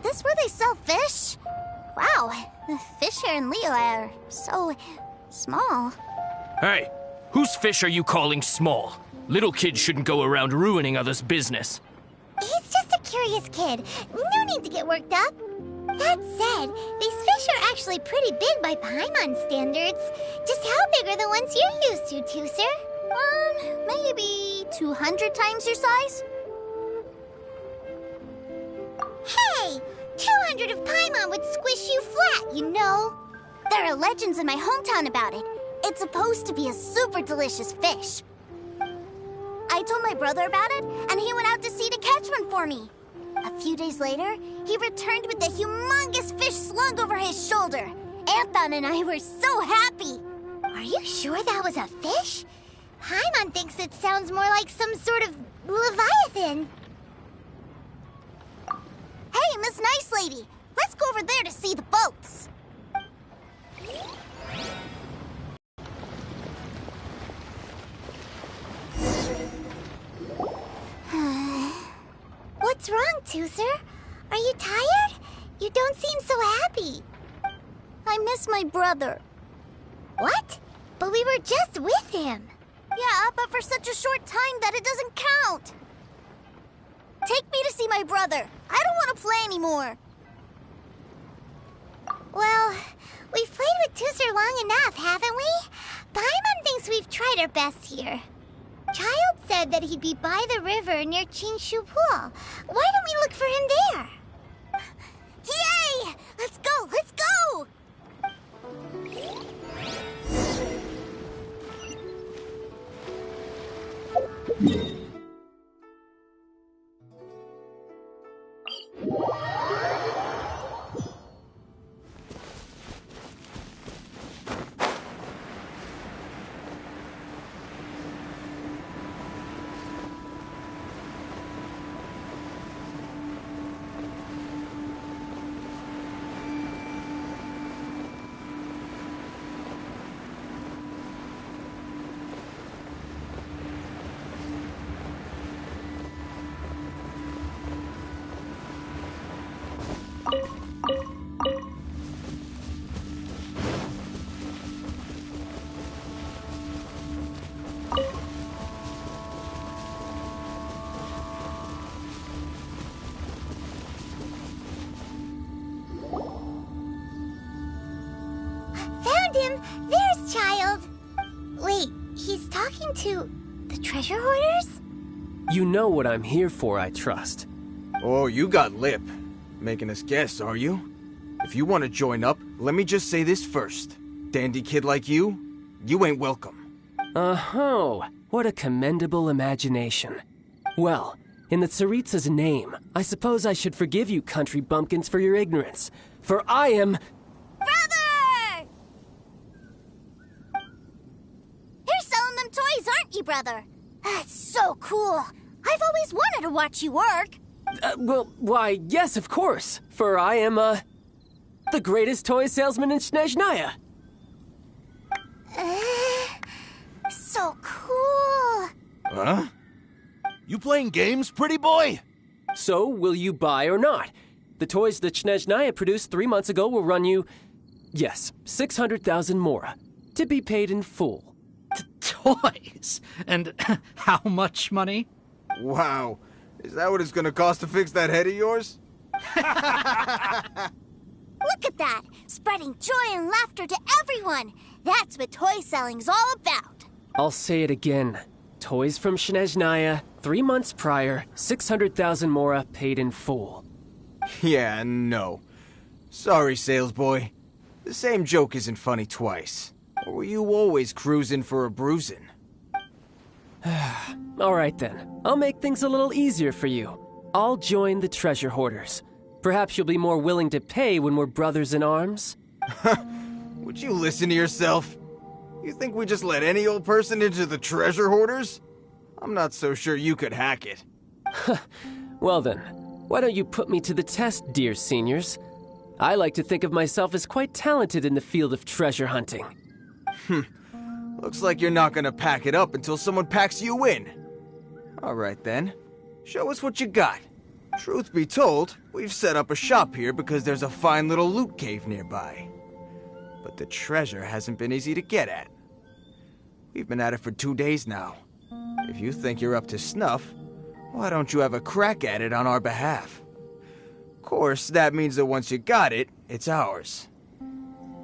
this where they sell fish? Wow, the fish here in Lehigh are so small. Hey, whose fish are you calling small? Little kids shouldn't go around ruining others' business. He's just a curious kid. No need to get worked up. That said, these fish are actually pretty big by Paimon standards. Just how big are the ones you're used to, Tooser? Maybe 200 times your size? Hey! 200 of Paimon would squish you flat, you know. There are legends in my hometown about it. It's supposed to be a super delicious fish. I told my brother about it, and he went out to sea to catch one for me. A few days later, he returned with a humongous fish slung over his shoulder. Anton and I were so happy. Are you sure that was a fish? Paimon thinks it sounds more like some sort of leviathan. Hey, Miss Nice Lady, let's go over there to see the boats. What's wrong, Tooser? Are you tired? You don't seem so happy. I miss my brother. What? But we were just with him. Yeah, but for such a short time that it doesn't count. Take me to see my brother. I don't want to play anymore. Well, we've played with Tooser long enough, haven't we? Paimon thinks we've tried our best here. Child said that he'd be by the river near Chinshu Pool. Why don't we look for him there? Yay! Let's go! Let's go! Found him! There's Child! Wait, he's talking to the treasure hoarders? You know what I'm here for, I trust. Oh, you got lip. Making us guess, are you? If you want to join up, let me just say this first. Dandy kid like you ain't welcome. Oh, what a commendable imagination. Well, in the Tsaritsa's name, I suppose I should forgive you country bumpkins for your ignorance. For I am... Brother! You're selling them toys, aren't you, brother? That's so cool. I've always wanted to watch you work. Well, why, yes, of course. For I am, the greatest toy salesman in Snezhnaya. So cool. Huh? You playing games, pretty boy? So, will you buy or not? The toys that Snezhnaya produced 3 months ago will run you, yes, 600,000 mora, to be paid in full. Toys? And how much money? Wow. Is that what it's gonna cost to fix that head of yours? Look at that! Spreading joy and laughter to everyone! That's what toy selling's all about! I'll say it again. Toys from Snezhnaya, 3 months prior, 600,000 mora paid in full. Yeah, no. Sorry, sales boy. The same joke isn't funny twice. Or were you always cruising for a bruising? All right then, I'll make things a little easier for you. I'll join the treasure hoarders. Perhaps you'll be more willing to pay when we're brothers in arms? Would you listen to yourself? You think we just let any old person into the treasure hoarders? I'm not so sure you could hack it. Well then, why don't you put me to the test, dear seniors? I like to think of myself as quite talented in the field of treasure hunting. Looks like you're not gonna pack it up until someone packs you in. All right then. Show us what you got. Truth be told, we've set up a shop here because there's a fine little loot cave nearby. But the treasure hasn't been easy to get at. We've been at it for 2 days now. If you think you're up to snuff, why don't you have a crack at it on our behalf? Of course, that means that once you got it, it's ours.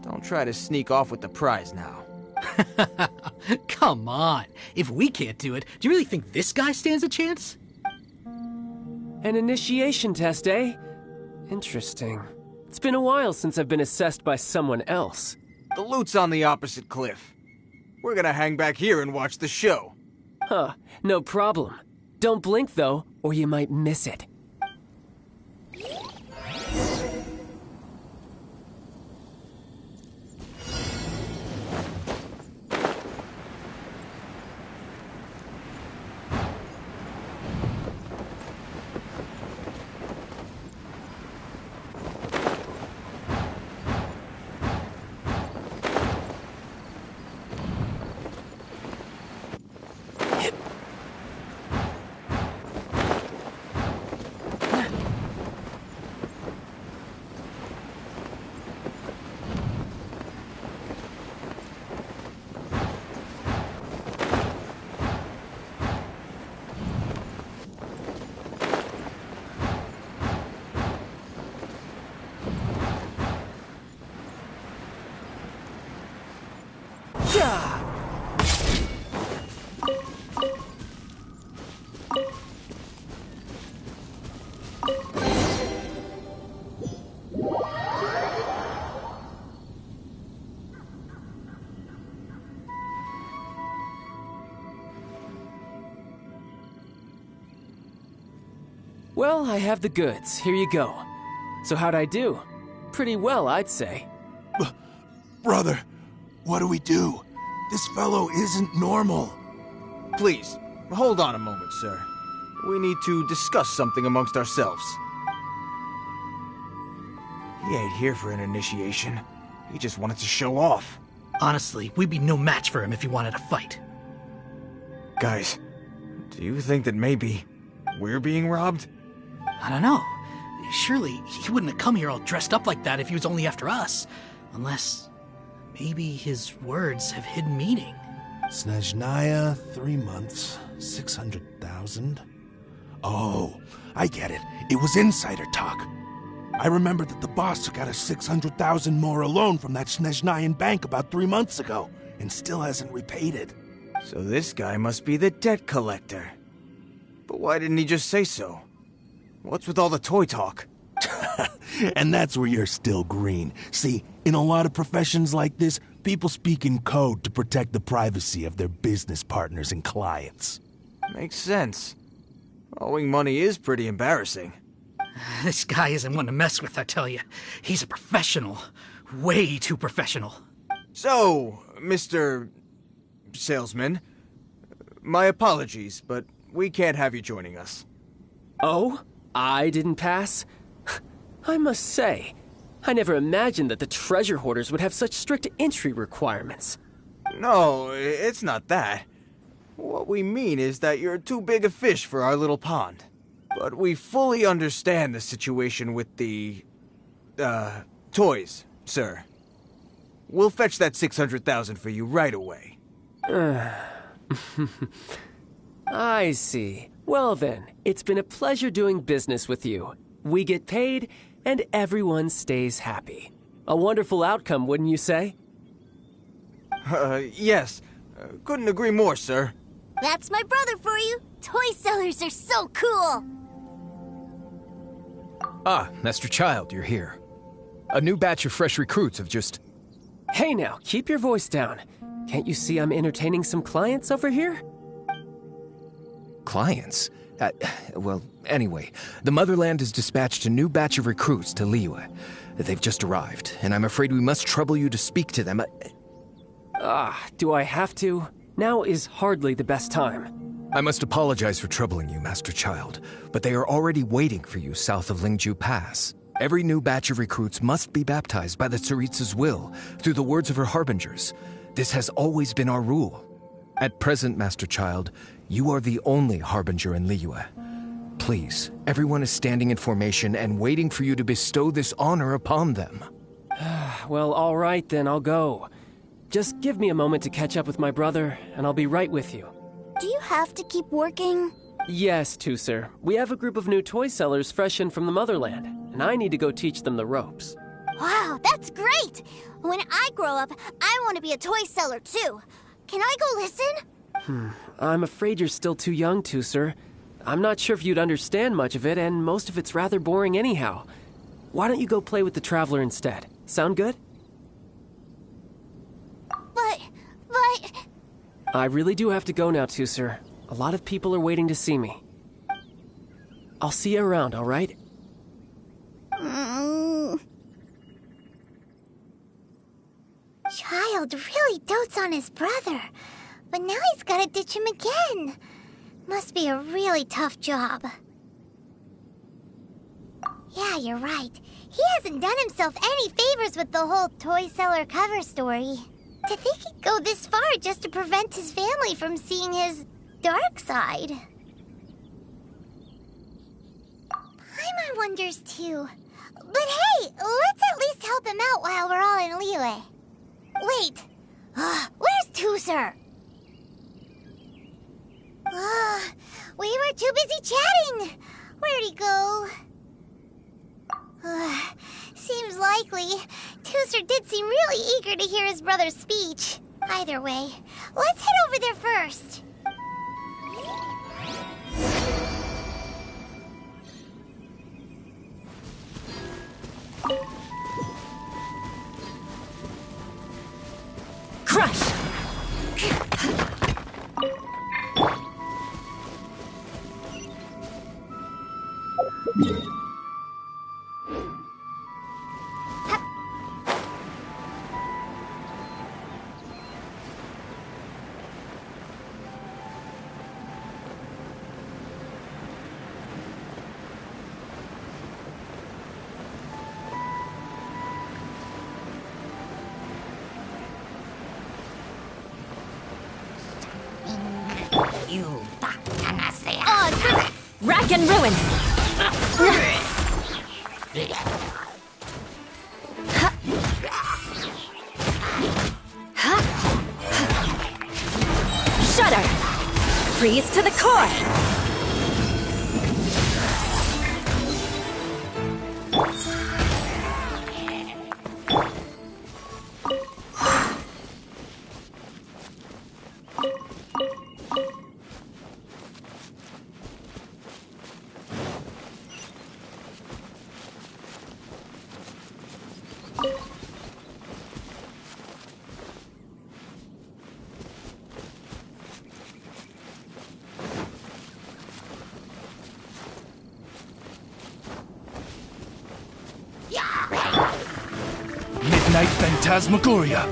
Don't try to sneak off with the prize now. Come on. If we can't do it, do you really think this guy stands a chance? An initiation test, eh? Interesting. It's been a while since I've been assessed by someone else. The loot's on the opposite cliff. We're gonna hang back here and watch the show. Huh, no problem. Don't blink, though, or you might miss it. Well, I have the goods. Here you go. So how'd I do? Pretty well, I'd say. Brother, what do we do? This fellow isn't normal. Please, hold on a moment, sir. We need to discuss something amongst ourselves. He ain't here for an initiation. He just wanted to show off. Honestly, we'd be no match for him if he wanted to fight. Guys, do you think that maybe we're being robbed? I don't know. Surely he wouldn't have come here all dressed up like that if he was only after us. Unless maybe his words have hidden meaning. Snezhnaya, 3 months, 600,000. Oh, I get it. It was insider talk. I remember that the boss took out a 600,000 more loan from that Snezhnayan bank about 3 months ago, and still hasn't repaid it. So this guy must be the debt collector. But why didn't he just say so? What's with all the toy talk? And that's where you're still green. See, in a lot of professions like this, people speak in code to protect the privacy of their business partners and clients. Makes sense. Owing money is pretty embarrassing. This guy isn't one to mess with, I tell you. He's a professional. Way too professional. So, Mr. Salesman, my apologies, but we can't have you joining us. Oh? I didn't pass? I must say, I never imagined that the treasure hoarders would have such strict entry requirements. No, it's not that. What we mean is that you're too big a fish for our little pond. But we fully understand the situation with the, toys, sir. We'll fetch that 600,000 for you right away. I see. Well then, it's been a pleasure doing business with you. We get paid, and everyone stays happy. A wonderful outcome, wouldn't you say? Yes. Couldn't agree more, sir. That's my brother for you. Toy sellers are so cool. Ah, Master Child, you're here. A new batch of fresh recruits have just... Hey now, keep your voice down. Can't you see I'm entertaining some clients over here? Clients? Well, anyway, the Motherland has dispatched a new batch of recruits to Liyue. They've just arrived, and I'm afraid we must trouble you to speak to them. Do I have to? Now is hardly the best time. I must apologize for troubling you, Master Child, but they are already waiting for you south of Lingju Pass. Every new batch of recruits must be baptized by the Tsaritsa's will, through the words of her harbingers. This has always been our rule. At present, Master Child, you are the only harbinger in Liyue. Please, everyone is standing in formation and waiting for you to bestow this honor upon them. Well, all right then, I'll go. Just give me a moment to catch up with my brother, and I'll be right with you. Do you have to keep working? Yes, Tusser. We have a group of new toy sellers fresh in from the motherland, and I need to go teach them the ropes. Wow, that's great! When I grow up, I want to be a toy seller too. Can I go listen? I'm afraid you're still too young, Tusser. I'm not sure if you'd understand much of it, and most of it's rather boring anyhow. Why don't you go play with the Traveler instead? Sound good? But... I really do have to go now, Tusser. A lot of people are waiting to see me. I'll see you around, all right? Child really dotes on his brother, but now he's gotta ditch him again. Must be a really tough job. Yeah, you're right. He hasn't done himself any favors with the whole toy seller cover story. To think he'd go this far just to prevent his family from seeing his dark side. Paimon wonders too. But hey, let's at least help him out while we're all in Liyue. Wait, where's Tusser? We were too busy chatting. Where'd he go? Seems likely. Tusser did seem really eager to hear his brother's speech. Either way, let's head over there first. Crush! Rack and ruin! Shudder! Freeze to the core! Midnight Phantasmagoria.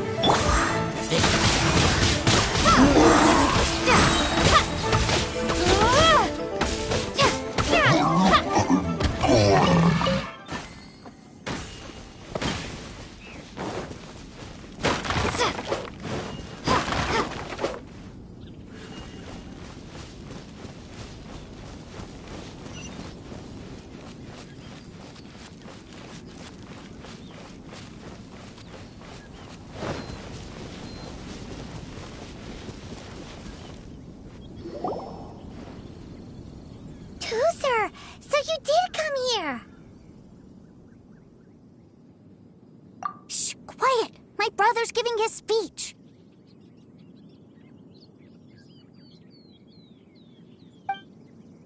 Tusser, so you did come here. Shh, quiet. My brother's giving his speech.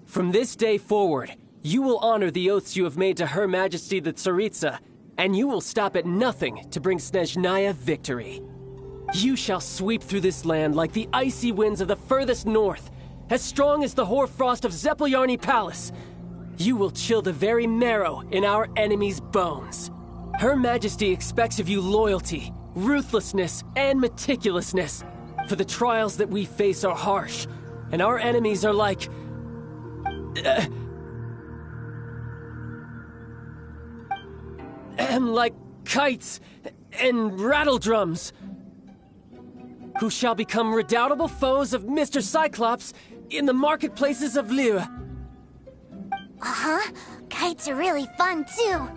From this day forward, you will honor the oaths you have made to Her Majesty the Tsaritsa, and you will stop at nothing to bring Snezhnaya victory. You shall sweep through this land like the icy winds of the furthest north, as strong as the hoarfrost of Zeppeljärni Palace. You will chill the very marrow in our enemies' bones. Her Majesty expects of you loyalty, ruthlessness, and meticulousness. For the trials that we face are harsh, and our enemies are like... like kites and rattle drums, who shall become redoubtable foes of Mr. Cyclops in the marketplaces of Liyue. Uh-huh. Kites are really fun, too.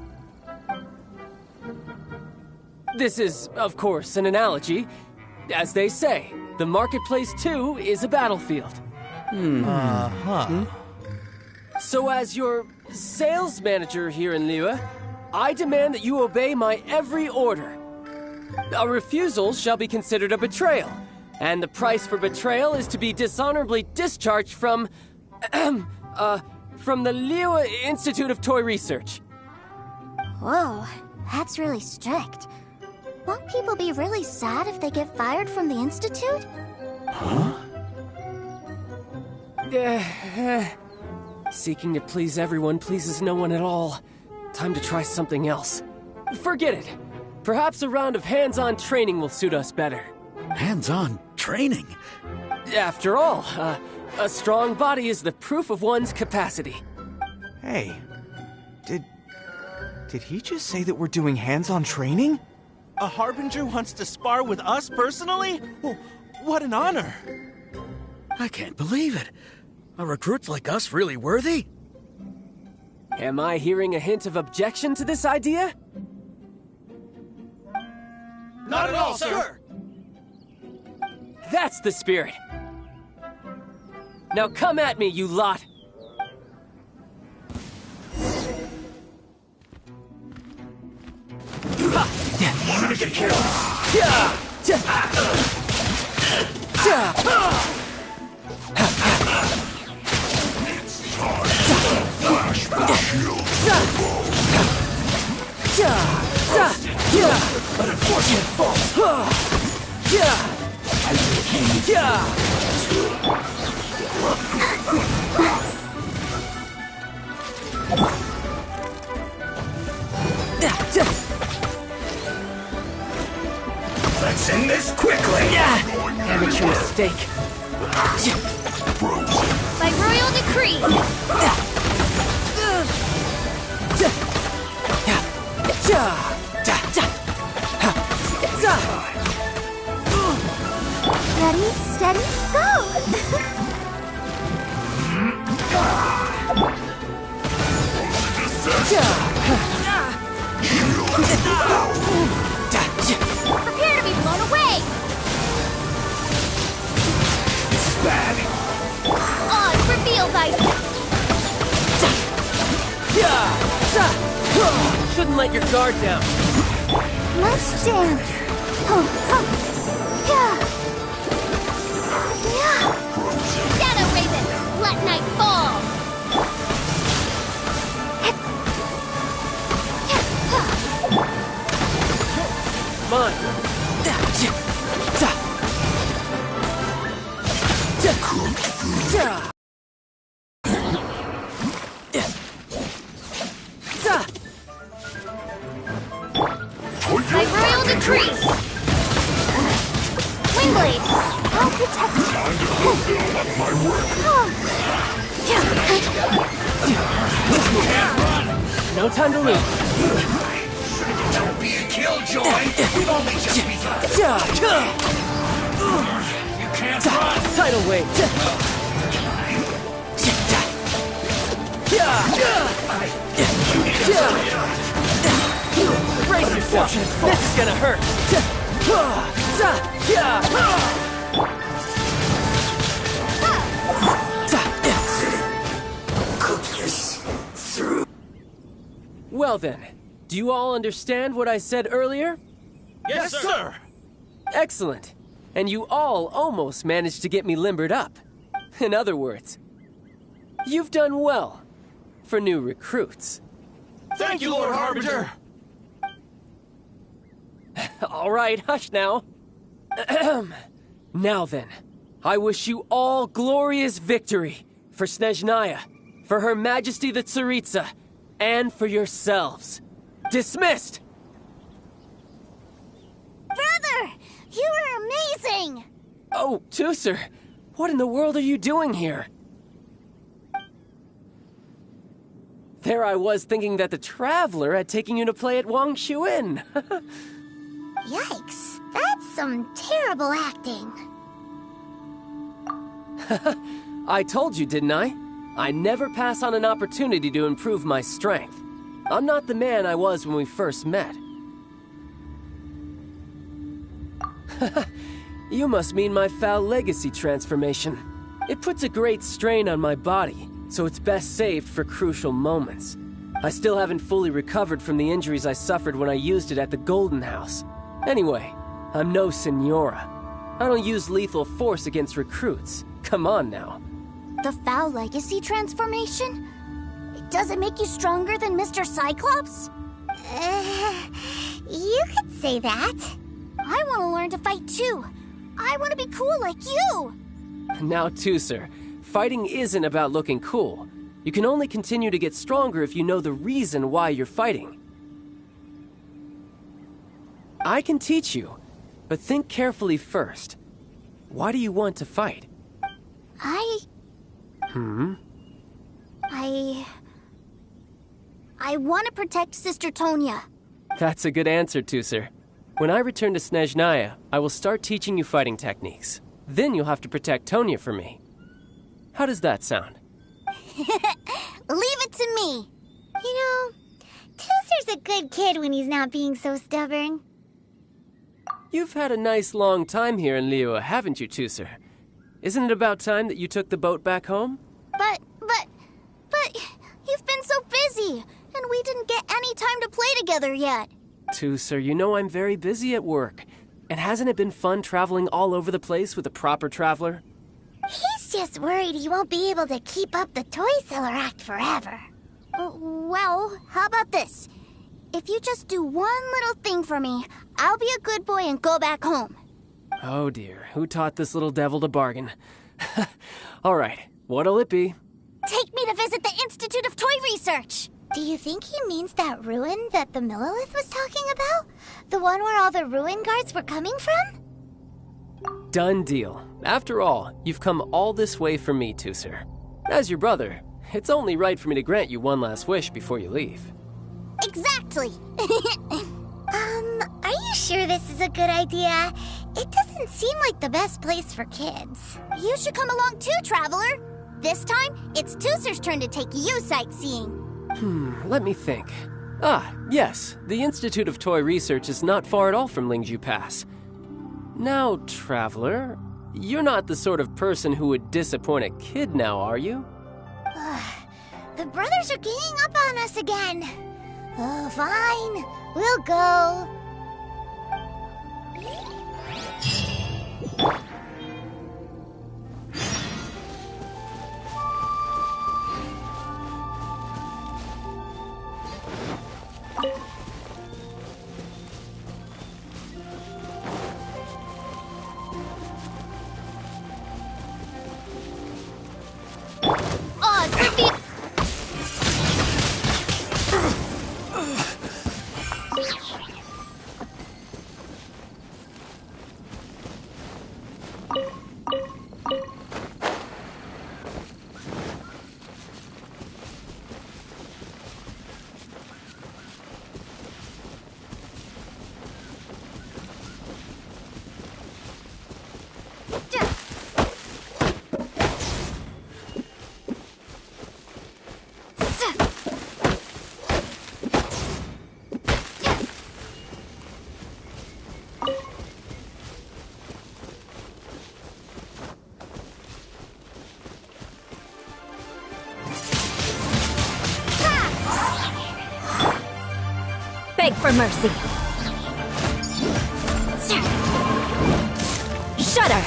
This is, of course, an analogy. As they say, the marketplace too is a battlefield. So as your sales manager here in Liyue, I demand that you obey my every order. A refusal shall be considered a betrayal, and the price for betrayal is to be dishonorably discharged from the Liyue Institute of Toy Research. Whoa, that's really strict. Won't people be really sad if they get fired from the Institute? Seeking to please everyone pleases no one at all. Time to try something else. Forget it. Perhaps a round of hands-on training will suit us better. Hands-on training? After all, a strong body is the proof of one's capacity. Hey, did he just say that we're doing hands-on training? A Harbinger wants to spar with us personally? Well, what an honor! I can't believe it. Are recruits like us really worthy? Am I hearing a hint of objection to this idea? Not at all, sir! That's the spirit. Now come at me, you lot! Wanted to get killed! Flash for shield! An unfortunate fault! Let's end this quickly! Amateur mistake. By royal decree! Ready, steady, go! Prepare to be blown away! This is bad. Oz, reveal thyself! Shouldn't let your guard down. Let's dance! Shadow Raven, let night fall! Mine. By royal decree! Wingblade, I'll protect you. My work. No time to lose. Don't be a killjoy. We've only just begun. You can't run. Tidal wave. Brace yourself. This is gonna hurt. Cook this through. Well then, do you all understand what I said earlier? Yes, sir. Excellent. And you all almost managed to get me limbered up. In other words, you've done well for new recruits. Thank you, Lord Harbinger. All right, hush now. Now then, I wish you all glorious victory for Snezhnaya, for Her Majesty the Tsaritsa, and for yourselves. Dismissed! Brother, you are amazing! Oh, Tusser, what in the world are you doing here? There I was thinking that the Traveler had taken you to play at Wang Shuin. Yikes, that's some terrible acting. I told you, didn't I? I never pass on an opportunity to improve my strength. I'm not the man I was when we first met. You must mean my foul legacy transformation. It puts a great strain on my body, so it's best saved for crucial moments. I still haven't fully recovered from the injuries I suffered when I used it at the Golden House. Anyway, I'm no Senora. I don't use lethal force against recruits. Come on now. The foul legacy transformation? Does it make you stronger than Mr. Cyclops? You could say that. I want to learn to fight too. I want to be cool like you. Now, Tooser, fighting isn't about looking cool. You can only continue to get stronger if you know the reason why you're fighting. I can teach you, but think carefully first. Why do you want to fight? I want to protect Sister Tonya. That's a good answer, Tooser. When I return to Snezhnaya, I will start teaching you fighting techniques. Then you'll have to protect Tonya for me. How does that sound? Leave it to me. You know, Tooser's a good kid when he's not being so stubborn. You've had a nice long time here in Liyue, haven't you, Tooser? Isn't it about time that you took the boat back home? But, you've been so busy, and we didn't get any time to play together yet. Tooser, you know I'm very busy at work. And hasn't it been fun traveling all over the place with a proper traveler? He's just worried he won't be able to keep up the toy seller act forever. Well, how about this? If you just do one little thing for me, I'll be a good boy and go back home. Oh dear, who taught this little devil to bargain? All right, what'll it be? Take me to visit the Institute of Toy Research. Do you think he means that ruin that the Millelith was talking about? The one where all the ruin guards were coming from? Done deal. After all, you've come all this way for me, Tooser. As your brother, it's only right for me to grant you one last wish before you leave. Exactly. Are you sure this is a good idea? It doesn't seem like the best place for kids. You should come along too, Traveler. This time, it's Tooser's turn to take you sightseeing. Let me think. Ah, yes, the Institute of Toy Research is not far at all from Lingju Pass. Now, Traveler, you're not the sort of person who would disappoint a kid now, are you? The brothers are ganging up on us again. Oh, fine. We'll go. Beg for mercy. Shudder.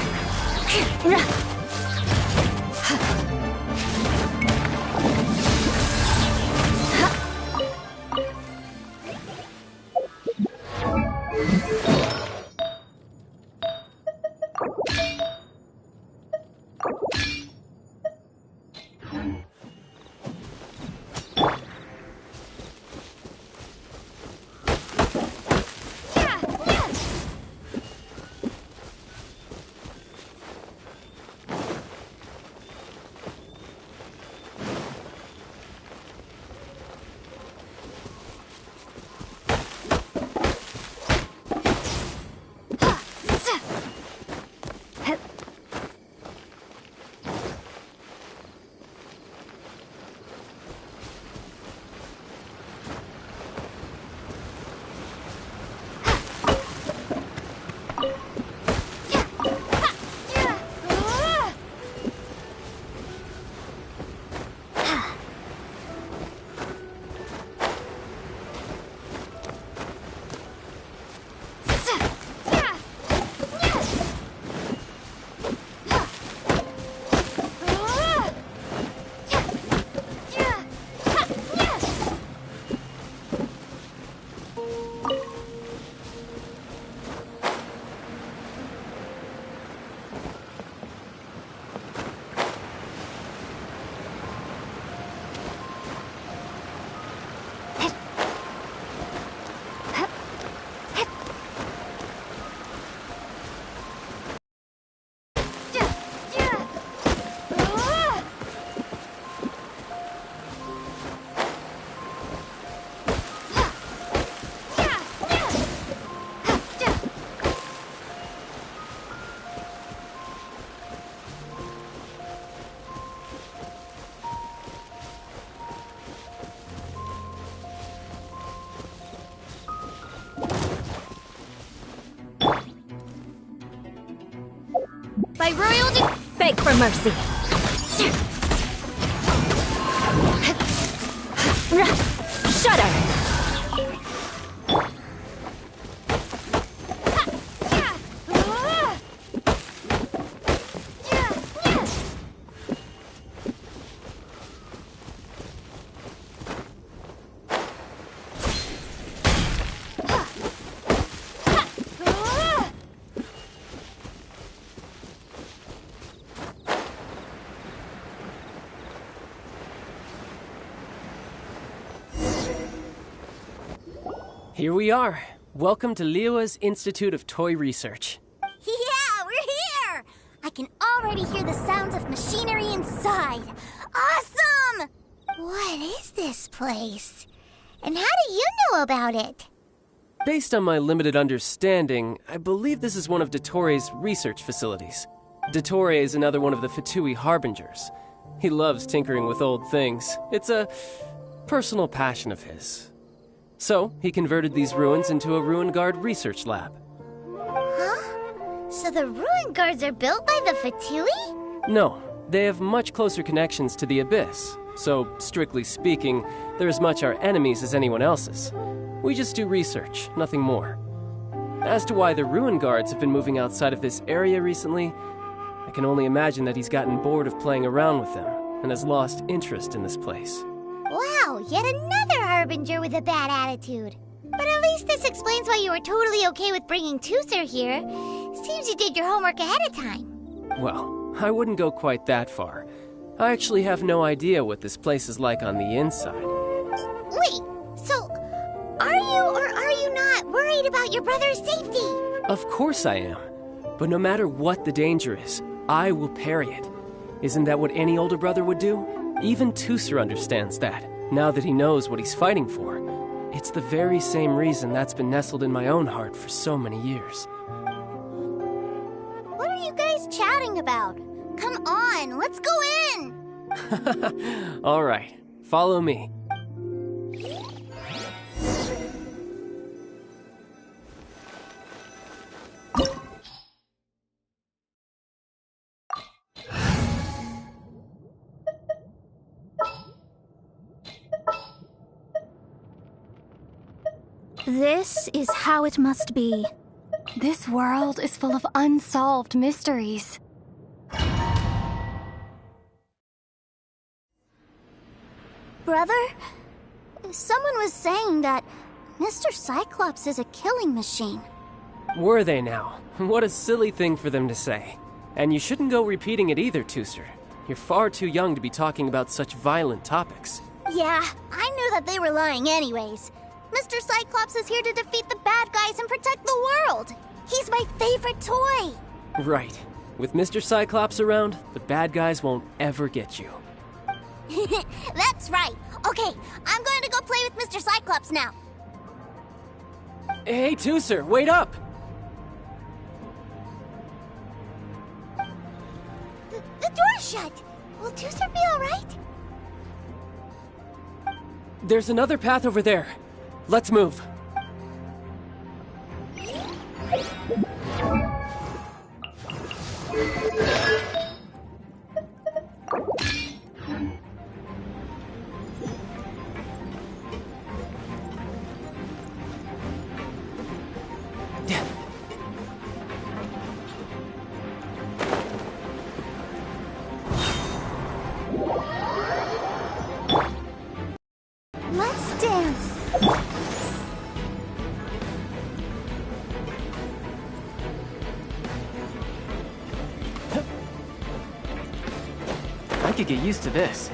beg for mercy. Shudder! Here we are. Welcome to Liyue's Institute of Toy Research. Yeah, we're here! I can already hear the sounds of machinery inside. Awesome! What is this place? And how do you know about it? Based on my limited understanding, I believe this is one of Dottore research facilities. Dottore is another one of the Fatui Harbingers. He loves tinkering with old things. It's a personal passion of his. So, he converted these ruins into a Ruin Guard research lab. Huh? So the ruin guards are built by the Fatui? No, they have much closer connections to the Abyss. So, strictly speaking, they're as much our enemies as anyone else's. We just do research, nothing more. As to why the Ruin Guards have been moving outside of this area recently, I can only imagine that he's gotten bored of playing around with them and has lost interest in this place. Wow, yet another Harbinger with a bad attitude. But at least this explains why you were totally okay with bringing Tooser here. Seems you did your homework ahead of time. Well, I wouldn't go quite that far. I actually have no idea what this place is like on the inside. Wait, so are you or are you not worried about your brother's safety? Of course I am. But no matter what the danger is, I will parry it. Isn't that what any older brother would do? Even Tooser understands that, now that he knows what he's fighting for. It's the very same reason that's been nestled in my own heart for so many years. What are you guys chatting about? Come on, let's go in! All right, follow me. This is how it must be. This world is full of unsolved mysteries. Brother, someone was saying that Mr. Cyclops is a killing machine. Were they now? What a silly thing for them to say. And you shouldn't go repeating it either, Tooser. You're far too young to be talking about such violent topics. Yeah, I knew that they were lying anyways. Mr. Cyclops is here to defeat the bad guys and protect the world. He's my favorite toy. Right. With Mr. Cyclops around, the bad guys won't ever get you. That's right. Okay, I'm going to go play with Mr. Cyclops now. Hey, Tooser, wait up! The door's shut. Will Tooser be all right? There's another path over there. Let's move. Let's dance. I could get used to this.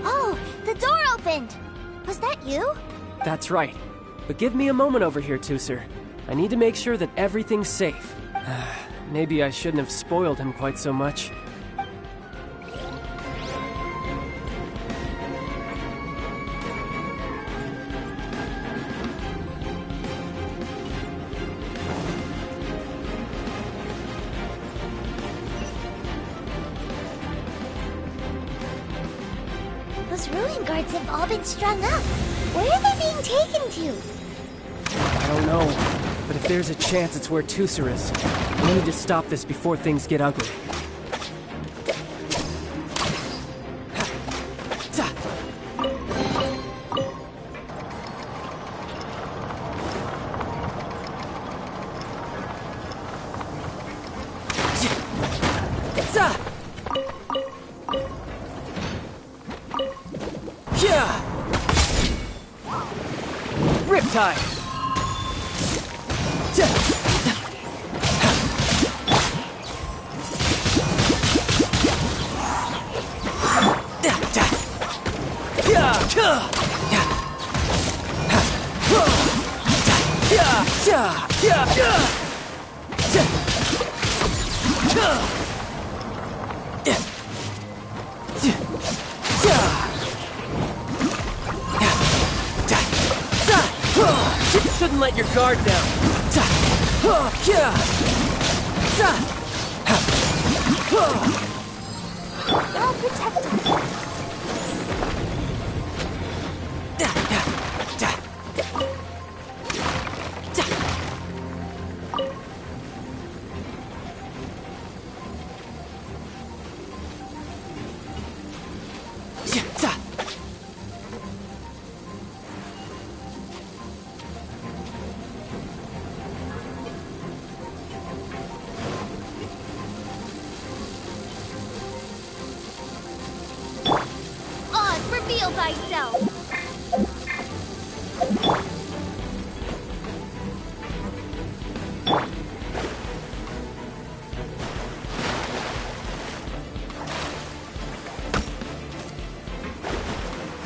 Oh, the door opened! Was that you? That's right. But give me a moment over here, Tooser. I need to make sure that everything's safe. Maybe I shouldn't have spoiled him quite so much. Those ruin guards have all been strung up. Where are they being taken to? I don't know, but if there's a chance it's where Tooser is, we need to stop this before things get ugly. Riptide! Shouldn't let your guard down. I'll protect us. Oz, reveal thyself!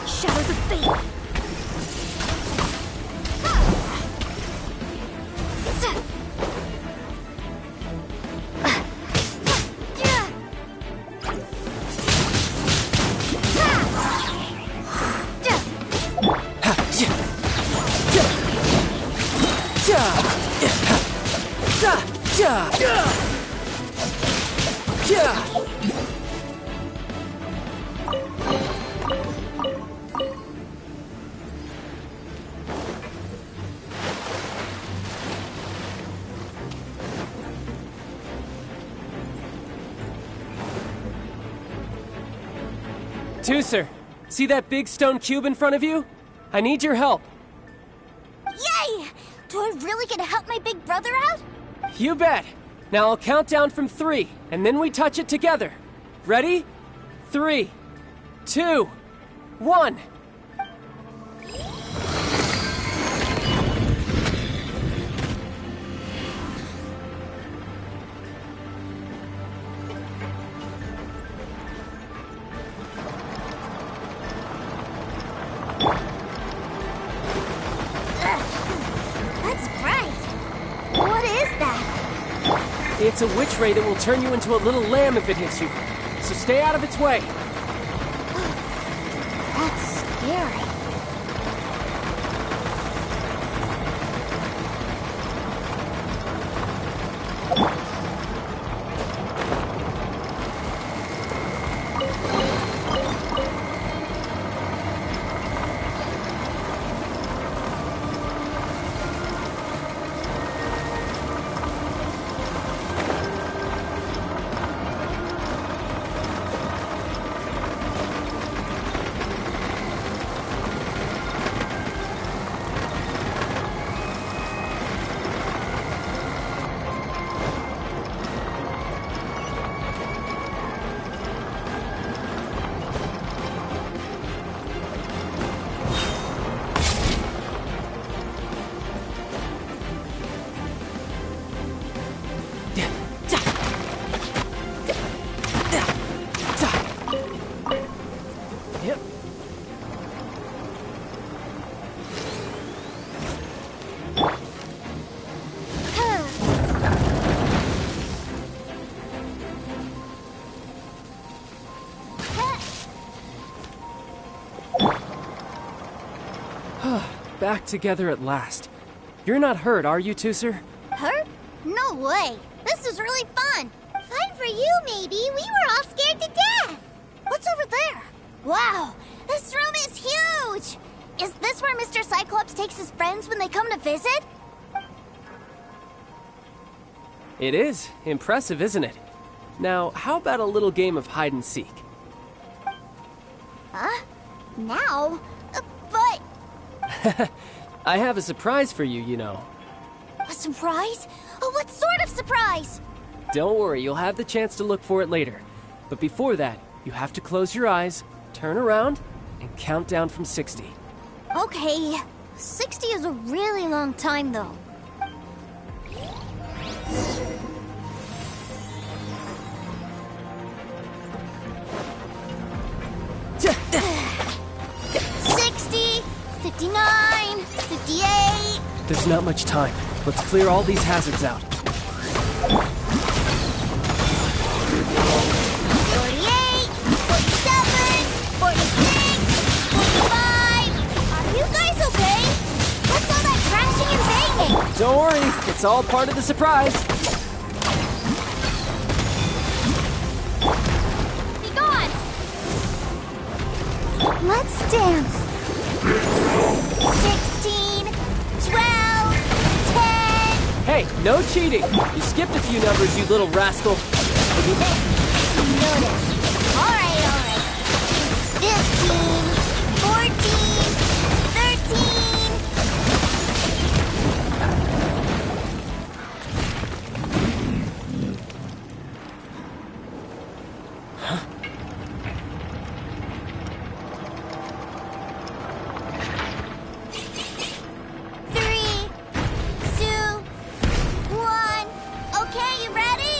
Shadows of fate. Tooser, see that big stone cube in front of you? I need your help. Yay! Do I really get to help my big brother out? You bet. Now I'll count down from 3, and then we touch it together. Ready? 3, 2, 1. That's bright. What is that? It's a witch ray that will turn you into a little lamb if it hits you. So stay out of its way. That's scary. back together at last. You're not hurt, are you, Tooser? Hurt? No way. This is really fun. Fun for you, maybe. We were all scared to death. What's over there? Wow, this room is huge. Is this where Mr. Cyclops takes his friends when they come to visit? It is. Impressive, isn't it? Now, how about a little game of hide and seek? Huh? Now? But... I have a surprise for you, you know. A surprise? Oh, what sort of surprise? Don't worry, you'll have the chance to look for it later. But before that, you have to close your eyes, turn around, and count down from 60. Okay. 60 is a really long time, though. $60, $59, $58. There's not much time. Let's clear all these hazards out. 48, 47, 46, 45. Are you guys okay? What's all that crashing and banging? Don't worry, it's all part of the surprise. Be gone! Let's dance. 16, 12, 10. Hey, no cheating. You skipped a few numbers, you little rascal. Notice. All right. 15, 14, 13. Three, 2, 1. Okay, you ready?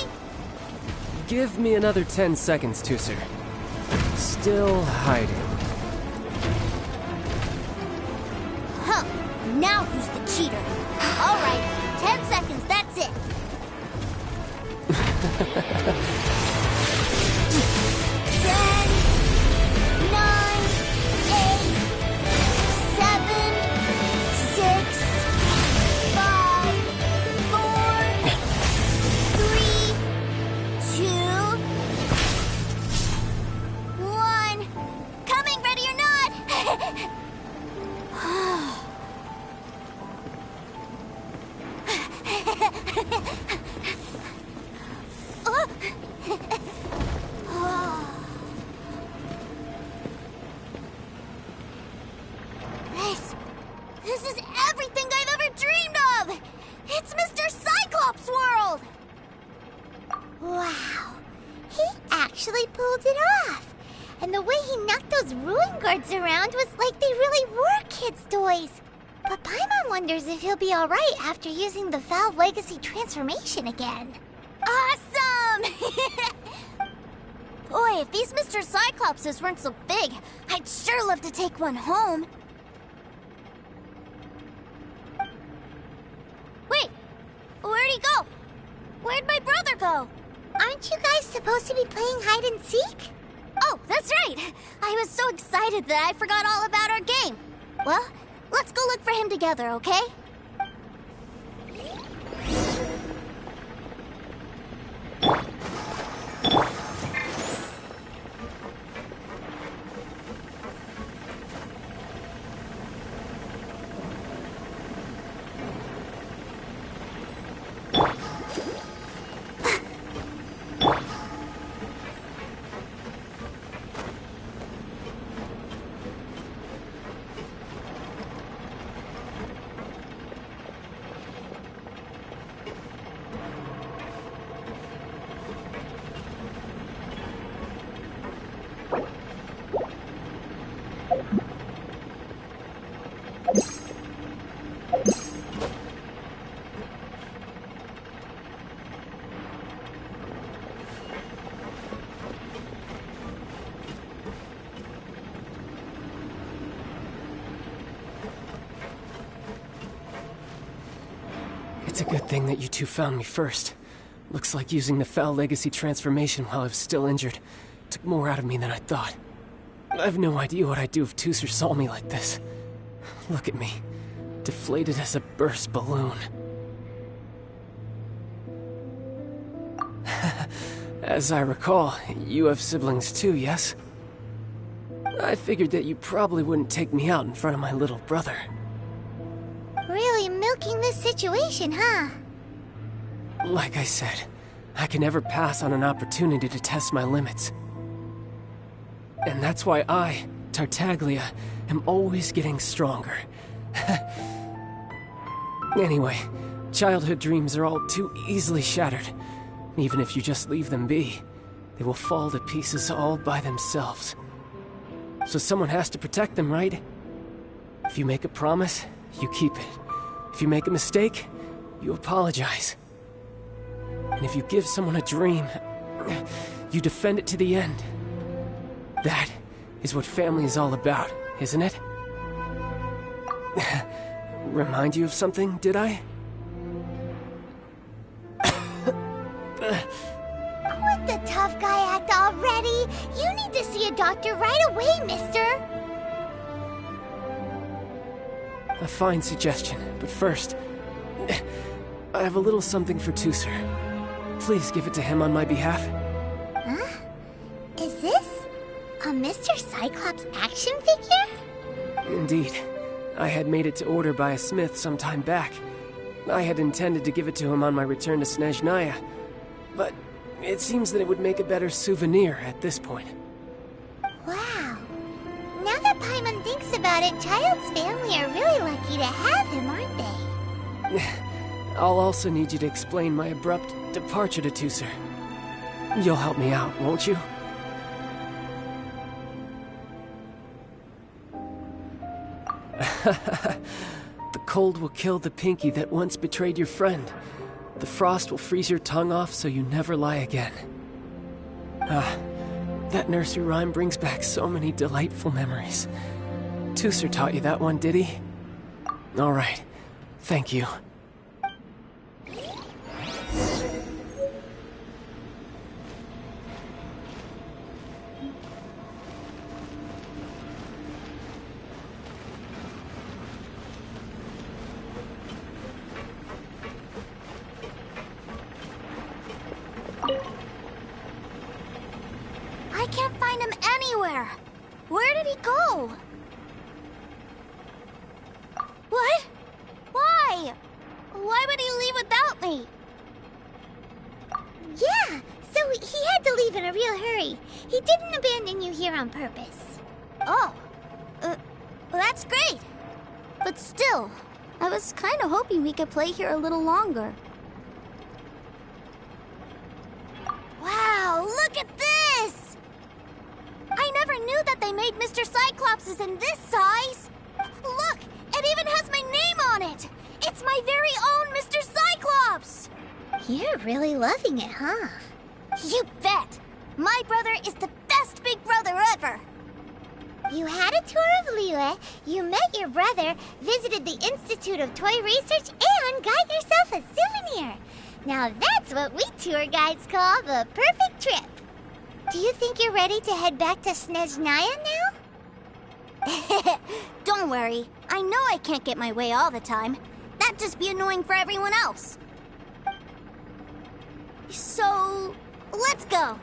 Give me another 10 seconds, Tooser. Still hiding. Huh. Now who's the cheater? All right, 10 seconds, that's it. 10, 9, 8, 7, 6, 5, 4, 3, 2, 1. Coming, ready or not? This is everything I've ever dreamed of! It's Mr. Cyclops' world! Wow, he actually pulled it off. And the way he knocked those ruin guards around was like they really were kids' toys. But Paimon wonders if he'll be alright after using the Valve Legacy transformation again. Awesome! Boy, if these Mr. Cyclopses weren't so big, I'd sure love to take one home. Wait, where'd he go? Where'd my brother go? Aren't you guys supposed to be playing hide and seek? Oh, that's right! I was so excited that I forgot all about our game. Well, let's go look for him together, okay? It's a good thing that you two found me first. Looks like using the Foul Legacy transformation while I was still injured took more out of me than I thought. I have no idea what I'd do if Tooser saw me like this. Look at me. deflated as a burst balloon. As I recall, you have siblings too, yes? I figured that you probably wouldn't take me out in front of my little brother. Really milking this situation, huh? Like I said, I can never pass on an opportunity to test my limits. And that's why I, Tartaglia, am always getting stronger. Anyway, childhood dreams are all too easily shattered. Even if you just leave them be, they will fall to pieces all by themselves. So someone has to protect them, right? If you make a promise, you keep it. If you make a mistake, you apologize. And if you give someone a dream, you defend it to the end. That is what family is all about, isn't it? Remind you of something, did I? Quit the tough guy act already! You need to see a doctor right away, mister! A fine suggestion, but first, I have a little something for Teucer. Please give it to him on my behalf. Huh? Is this a Mr. Cyclops action figure? Indeed. I had made it to order by a smith some time back. I had intended to give it to him on my return to Snezhnaya, but it seems that it would make a better souvenir at this point. Wow. Now that Paimon thinks about it, Child's family are really lucky to have him, aren't they? I'll also need you to explain my abrupt departure to Teucer. You'll help me out, won't you? The cold will kill the pinky that once betrayed your friend. The frost will freeze your tongue off so you never lie again. Ah, that nursery rhyme brings back so many delightful memories. Teucer taught you that one, did he? All right. Thank you. I can't find him anywhere. Where did he go? What? Why? Why would he leave without me? Yeah, so he had to leave in a real hurry. He didn't abandon you here on purpose. Oh, well, that's great. But still, I was kind of hoping we could play here a little longer. Wow, look at this! I never knew that they made Mr. Cyclopses in this size. Look, it even has my name on it. It's my very own Mr. Cyclops. You're really loving it, huh? You bet. My brother is the best big brother ever. You had a tour of Liyue, you met your brother, visited the Institute of Toy Research, and got yourself a souvenir. Now that's what we tour guides call the perfect trip. Do you think you're ready to head back to Snezhnaya now? Don't worry. I know I can't get my way all the time. That'd just be annoying for everyone else. So, let's go.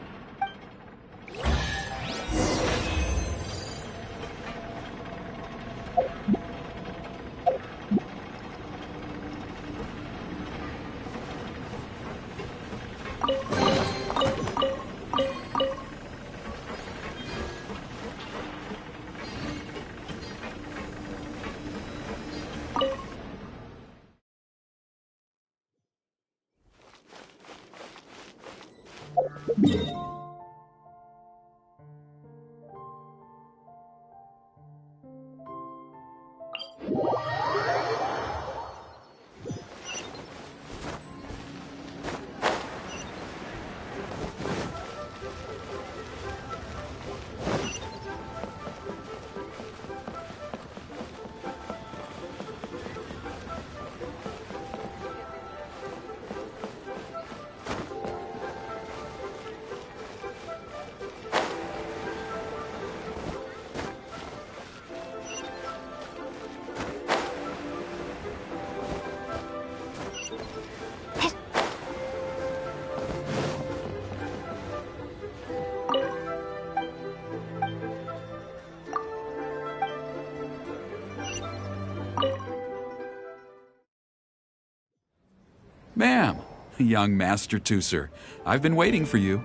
Ma'am, young Master Tooser, I've been waiting for you.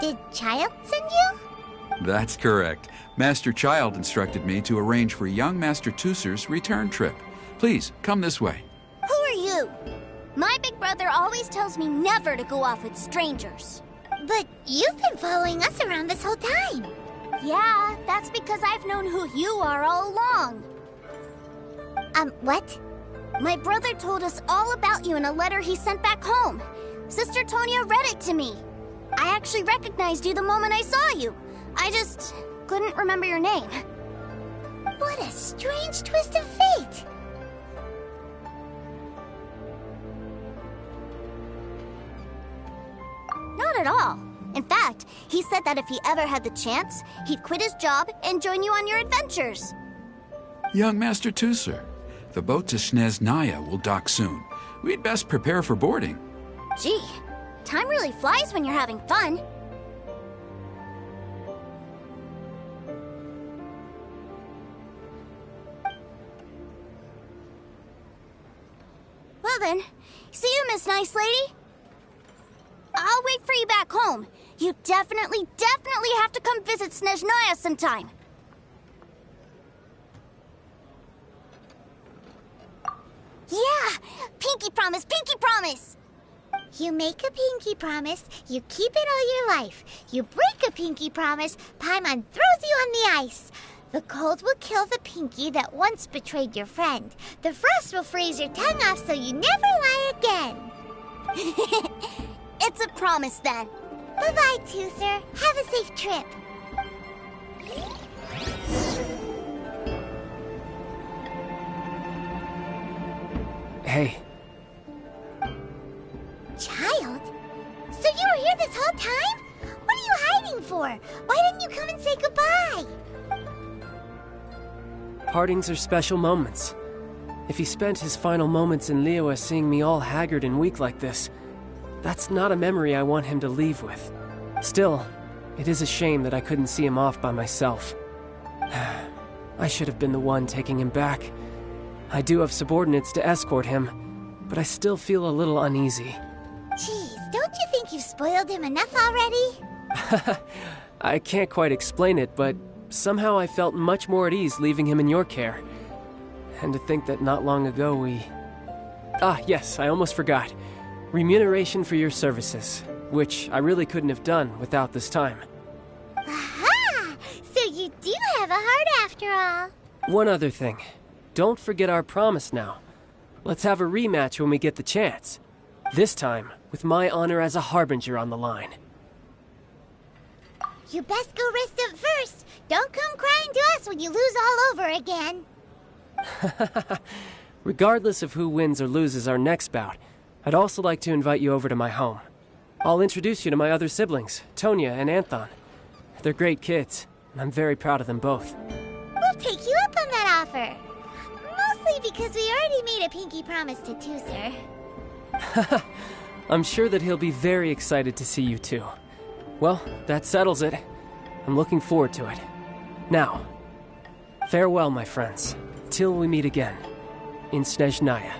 Did Child send you? That's correct. Master Child instructed me to arrange for young Master Tooser's return trip. Please, come this way. Who are you? My big brother always tells me never to go off with strangers. But you've been following us around this whole time. Yeah, that's because I've known who you are all along. What? My brother told us all about you in a letter he sent back home. Sister Tonya read it to me. I actually recognized you the moment I saw you. I just couldn't remember your name. What a strange twist of fate. Not at all. In fact, he said that if he ever had the chance, he'd quit his job and join you on your adventures. Young Master Tooser, the boat to Snezhnaya will dock soon. We'd best prepare for boarding. Gee, time really flies when you're having fun. Well then, see you, Miss Nice Lady. I'll wait for you back home. You definitely have to come visit Snezhnaya sometime. Yeah! Pinky promise, pinky promise! You make a pinky promise, you keep it all your life. You break a pinky promise, Paimon throws you on the ice. The cold will kill the pinky that once betrayed your friend. The frost will freeze your tongue off so you never lie again. It's a promise then. Bye-bye, Tooser. Have a safe trip. Hey. Child? So you were here this whole time? What are you hiding for? Why didn't you come and say goodbye? Partings are special moments. If he spent his final moments in Liyue seeing me all haggard and weak like this, that's not a memory I want him to leave with. Still, it is a shame that I couldn't see him off by myself. I should have been the one taking him back. I do have subordinates to escort him, but I still feel a little uneasy. Jeez, don't you think you've spoiled him enough already? I can't quite explain it, but somehow I felt much more at ease leaving him in your care. And to think that not long ago we... Ah, yes, I almost forgot. Remuneration for your services, which I really couldn't have done without this time. Aha! So you do have a heart after all. One other thing. Don't forget our promise now. Let's have a rematch when we get the chance. This time, with my honor as a harbinger on the line. You best go rest up first. Don't come crying to us when you lose all over again. Regardless of who wins or loses our next bout, I'd also like to invite you over to my home. I'll introduce you to my other siblings, Tonya and Anthon. They're great kids, and I'm very proud of them both. We'll take you up on that offer. Mostly because we already made a pinky promise to Tooser. I'm sure that he'll be very excited to see you too. Well, that settles it. I'm looking forward to it. Now, farewell, my friends, till we meet again in Snezhnaya.